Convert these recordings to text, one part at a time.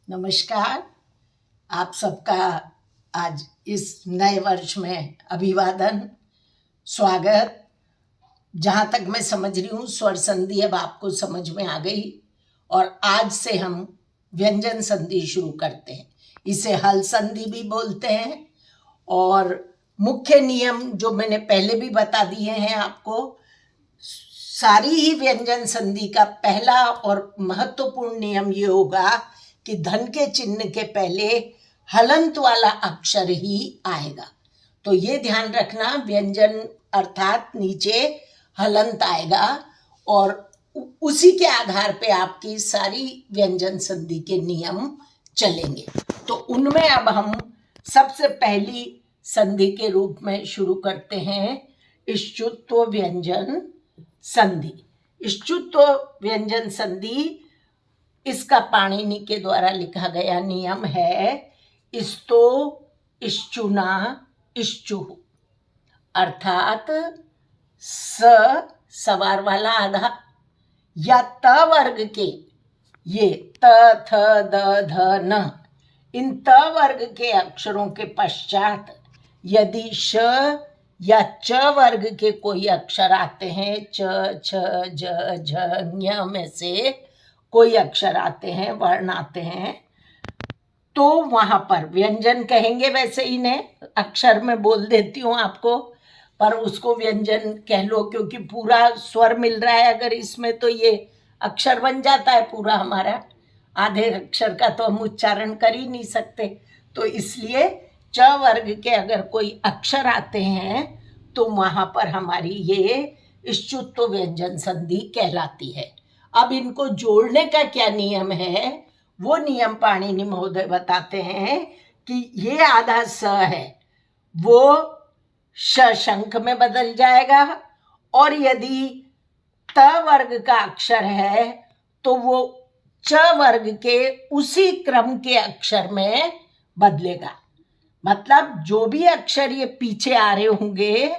नमस्कार। आप सबका आज इस नए वर्ष में अभिवादन, स्वागत। जहाँ तक मैं समझ रही हूँ स्वर संधि अब आपको समझ में आ गई और आज से हम व्यंजन संधि शुरू करते हैं। इसे हल संधि भी बोलते हैं और मुख्य नियम जो मैंने पहले भी बता दिए हैं आपको। सारी ही व्यंजन संधि का पहला और महत्वपूर्ण नियम ये होगा कि धन के चिन्ह के पहले हलंत वाला अक्षर ही आएगा। तो ये ध्यान रखना, व्यंजन अर्थात नीचे हलंत आएगा और उसी के आधार पे आपकी सारी व्यंजन संधि के नियम चलेंगे। तो उनमें अब हम सबसे पहली संधि के रूप में शुरू करते हैं इष्टुत्व व्यंजन संधि। इष्टुत्व व्यंजन संधि इसका पाणिनि के द्वारा लिखा गया नियम है इस्तो इष्चुना इष्चुः, अर्थात सवार वाला आधा या त वर्ग के, ये त थ द ध न, इन त वर्ग के अक्षरों के पश्चात यदि श या च वर्ग के कोई अक्षर आते हैं, च छ ज झ ञ में से कोई अक्षर आते हैं, वर्ण आते हैं, तो वहां पर व्यंजन कहेंगे। वैसे इन्हें अक्षर में बोल देती हूँ आपको, पर उसको व्यंजन कह लो क्योंकि पूरा स्वर मिल रहा है अगर इसमें, तो ये अक्षर बन जाता है पूरा हमारा। आधे अक्षर का तो हम उच्चारण कर ही नहीं सकते, तो इसलिए च वर्ग के अगर कोई अक्षर आते हैं तो वहां पर हमारी ये इष्टुत्व व्यंजन संधि कहलाती है। अब इनको जोड़ने का क्या नियम है, वो नियम पाणिनि महोदय बताते हैं कि ये आधा स है वो श शंख में बदल जाएगा और यदि त वर्ग का अक्षर है तो वो च वर्ग के उसी क्रम के अक्षर में बदलेगा। मतलब जो भी अक्षर ये पीछे आ रहे होंगे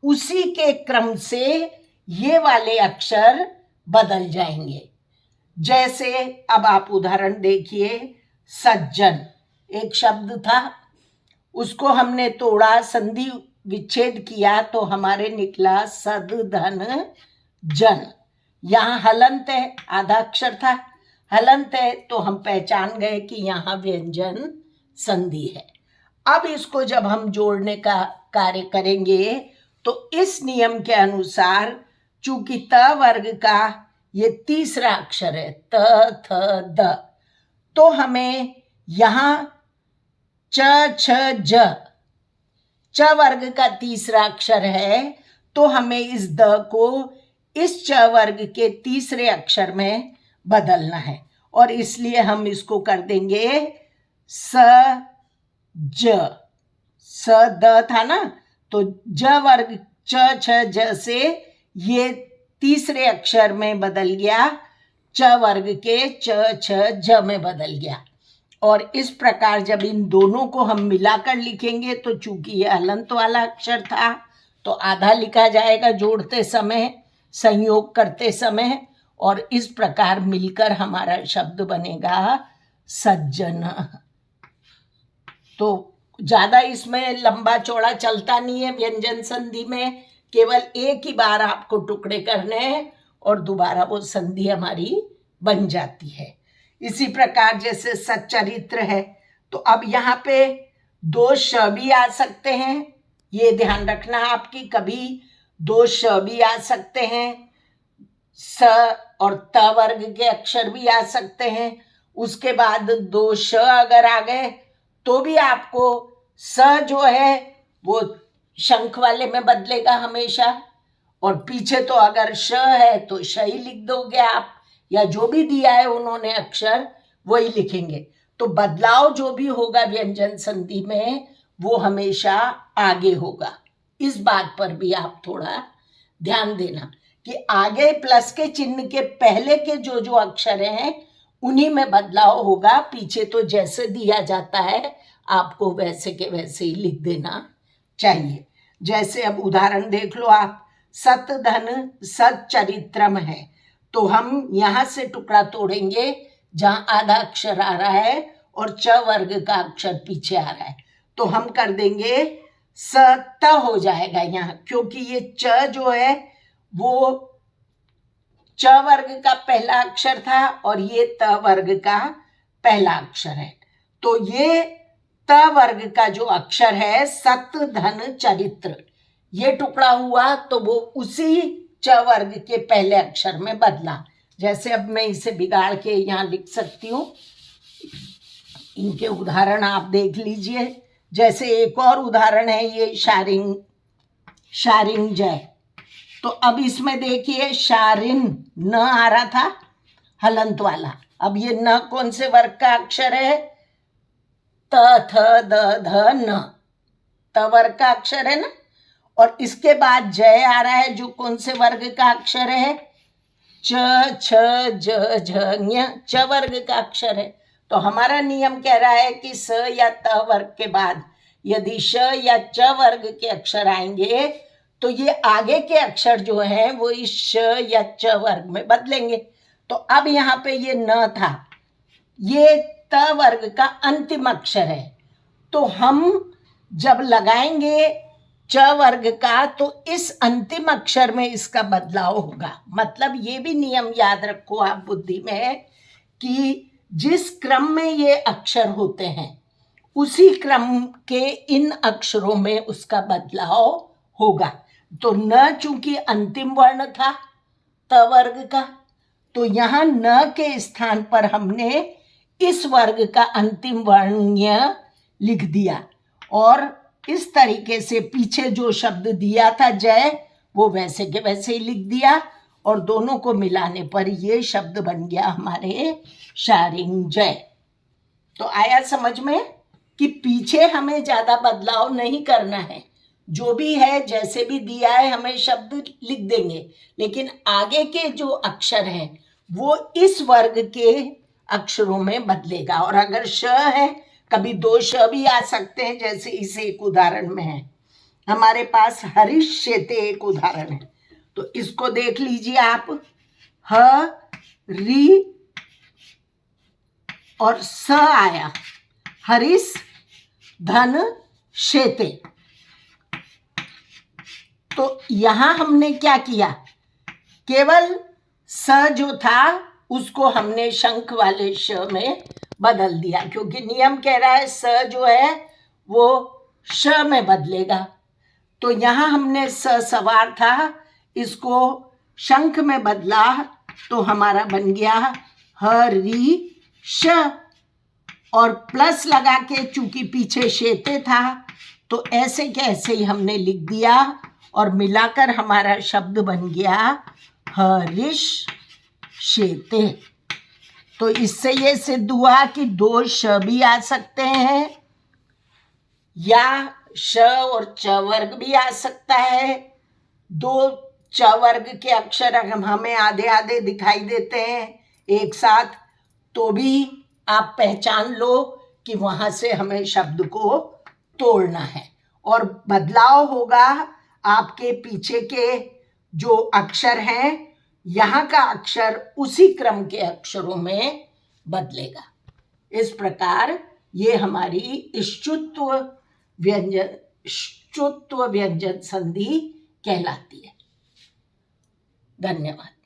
उसी के क्रम से ये वाले अक्षर बदल जाएंगे। जैसे अब आप उदाहरण देखिए, सज्जन एक शब्द था, उसको हमने तोड़ा, संधि विच्छेद किया तो हमारे निकला सद धन जन। यहाँ हलंत है, आधा अक्षर था, हलंत है, तो हम पहचान गए कि यहाँ व्यंजन संधि है। अब इसको जब हम जोड़ने का कार्य करेंगे तो इस नियम के अनुसार चूंकि त वर्ग का ये तीसरा अक्षर है त थ द, तो हमें यहाँ च छ ज, च वर्ग का तीसरा अक्षर है, तो हमें इस द को इस च वर्ग के तीसरे अक्षर में बदलना है और इसलिए हम इसको कर देंगे स ज। स द था ना, तो ज वर्ग च छ ज से ये तीसरे अक्षर में बदल गया, च वर्ग के च छ ज में बदल गया। और इस प्रकार जब इन दोनों को हम मिलाकर लिखेंगे तो चूंकि ये हलंत वाला अक्षर था तो आधा लिखा जाएगा जोड़ते समय, संयोग करते समय, और इस प्रकार मिलकर हमारा शब्द बनेगा सज्जन। तो ज्यादा इसमें लंबा चौड़ा चलता नहीं है व्यंजन संधि में, केवल एक ही बार आपको टुकड़े करने हैं और दोबारा वो संधि हमारी बन जाती है। इसी प्रकार जैसे सच्चरित्र है, तो अब यहाँ पे दो श भी आ सकते हैं, ये ध्यान रखना आपकी, कभी दो श भी आ सकते हैं, स और त वर्ग के अक्षर भी आ सकते हैं। उसके बाद दो श अगर आ गए तो भी आपको स जो है वो शंख वाले में बदलेगा हमेशा, और पीछे तो अगर श है तो श ही लिख दोगे आप, या जो भी दिया है उन्होंने अक्षर वही लिखेंगे। तो बदलाव जो भी होगा व्यंजन संधि में वो हमेशा आगे होगा। इस बात पर भी आप थोड़ा ध्यान देना कि आगे प्लस के चिन्ह के पहले के जो जो अक्षर हैं उन्हीं में बदलाव होगा, पीछे तो जैसे दिया जाता है आपको वैसे के वैसे ही लिख देना चाहिए। जैसे अब उदाहरण देख लो आप, सत धन सच्चरित्रम है, तो हम यहाँ से टुकड़ा तोड़ेंगे जहाँ आधा अक्षर आ रहा है और च वर्ग का अक्षर पीछे आ रहा है, तो हम कर देंगे स त हो जाएगा यहाँ, क्योंकि ये च जो है वो च वर्ग का पहला अक्षर था और ये त वर्ग का पहला अक्षर है। तो ये त वर्ग का जो अक्षर है सत धन चरित्र, ये टुकड़ा हुआ तो वो उसी च वर्ग के पहले अक्षर में बदला। जैसे अब मैं इसे बिगाड़ के यहाँ लिख सकती हूँ, इनके उदाहरण आप देख लीजिए। जैसे एक और उदाहरण है ये शारिंग, शारिंजय। तो अब इसमें देखिए शारिन न आ रहा था हलंत वाला, अब ये न कौन से वर्ग का अक्षर है? त थ द ध न, त वर्ग का अक्षर है ना। और इसके बाद जय आ रहा है जो कौन से वर्ग का अक्षर है? च छ ज झ ञ, च वर्ग का अक्षर है। तो हमारा नियम कह रहा है कि स या त वर्ग के बाद यदि श या च वर्ग के अक्षर आएंगे तो ये आगे के अक्षर जो हैं वो इस श या च वर्ग में बदलेंगे। तो अब यहाँ पे ये न था, ये त वर्ग का अंतिम अक्षर है, तो हम जब लगाएंगे च वर्ग का तो इस अंतिम अक्षर में इसका बदलाव होगा। मतलब ये भी नियम याद रखो आप बुद्धि में कि जिस क्रम में ये अक्षर होते हैं उसी क्रम के इन अक्षरों में उसका बदलाव होगा। तो न चूंकि अंतिम वर्ण था त वर्ग का, तो यहाँ न के स्थान पर हमने इस वर्ग का अंतिम वर्ण लिख दिया और इस तरीके से पीछे जो शब्द दिया था जय वो वैसे के वैसे ही लिख दिया और दोनों को मिलाने पर ये शब्द बन गया हमारे शारिंजय। तो आया समझ में कि पीछे हमें ज्यादा बदलाव नहीं करना है, जो भी है जैसे भी दिया है हमें शब्द लिख देंगे, लेकिन आगे के जो अक्षर हैं वो इस वर्ग के अक्षरों में बदलेगा। और अगर श है, कभी दो श भी आ सकते हैं, जैसे इस एक उदाहरण में है हमारे पास हरिष्यते एक उदाहरण है, तो इसको देख लीजिए आप। ह री और स आया, हरिस धन शेते। तो यहां हमने क्या किया, केवल स जो था उसको हमने शंख वाले श में बदल दिया, क्योंकि नियम कह रहा है स जो है वो श में बदलेगा। तो यहां हमने स सवार था, इसको शंख में बदला, तो हमारा बन गया हरि श। और प्लस लगा के चूंकि पीछे शेते था तो ऐसे के ऐसे ही हमने लिख दिया और मिलाकर हमारा शब्द बन गया हरिश शेते। तो इससे ये सिद्ध हुआ कि दो श भी आ सकते हैं या श और च वर्ग भी आ सकता है। दो च वर्ग के अक्षर हमें आधे आधे दिखाई देते हैं एक साथ, तो भी आप पहचान लो कि वहां से हमें शब्द को तोड़ना है और बदलाव होगा आपके पीछे के जो अक्षर हैं, यहाँ का अक्षर उसी क्रम के अक्षरों में बदलेगा। इस प्रकार ये हमारी इष्टुत्व व्यंजन संधि कहलाती है। धन्यवाद।